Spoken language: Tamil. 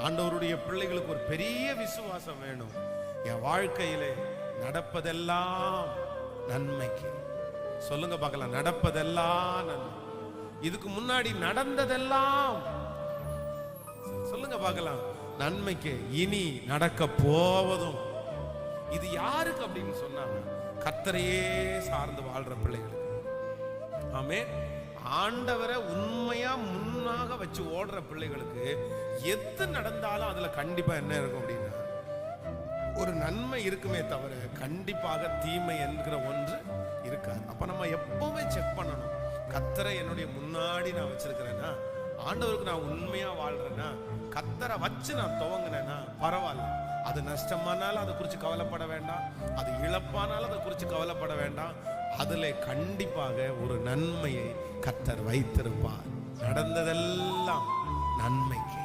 ஆண்டவருடைய பிள்ளைகளுக்கு ஒரு பெரிய விசுவாசம் வேணும். என் வாழ்க்கையிலே நடப்பதெல்லாம் நன்மைக்கு. சொல்லுங்க பார்க்கலாம், நடப்பதெல்லாம் நன்மை. இதுக்கு முன்னாடி நடந்ததெல்லாம் சொல்லுங்க பார்க்கலாம், நன்மைக்கு. இனி நடக்க போவதும். இது யாருக்கு அப்படின்னு சொன்னாங்க? கர்த்தரையே சார்ந்து வாழ்ற பிள்ளைகளுக்கு. ஆமென். ஆண்டவரை உண்மையா முன்னாக வச்சு ஓடுற பிள்ளைகளுக்கு எது நடந்தாலும் அதுல கண்டிப்பா என்ன இருக்கும் அப்படின்னா ஒரு நன்மை இருக்குமே தவிர கண்டிப்பாக தீமை என்கிற ஒன்று இருக்காது. அப்ப நம்ம எப்பவுமே செக் பண்ணணும், கர்த்தரை என்னுடைய முன்னாடி நான் வச்சிருக்கிறேன்னா, ஆண்டவருக்கு நான் உண்மையா வாழ்றேன்னா, கர்த்தரை வச்சு நான் துவங்கினேன்னா பரவாயில்ல. அது நஷ்டமானாலும் அதை குறித்து கவலைப்பட வேண்டாம், அது இழப்பானாலும் அதை குறித்து கவலைப்பட வேண்டாம். அதுல கண்டிப்பாக ஒரு நன்மையை கர்த்தர் வைத்திருப்பார். நடந்ததெல்லாம் நன்மைக்கு.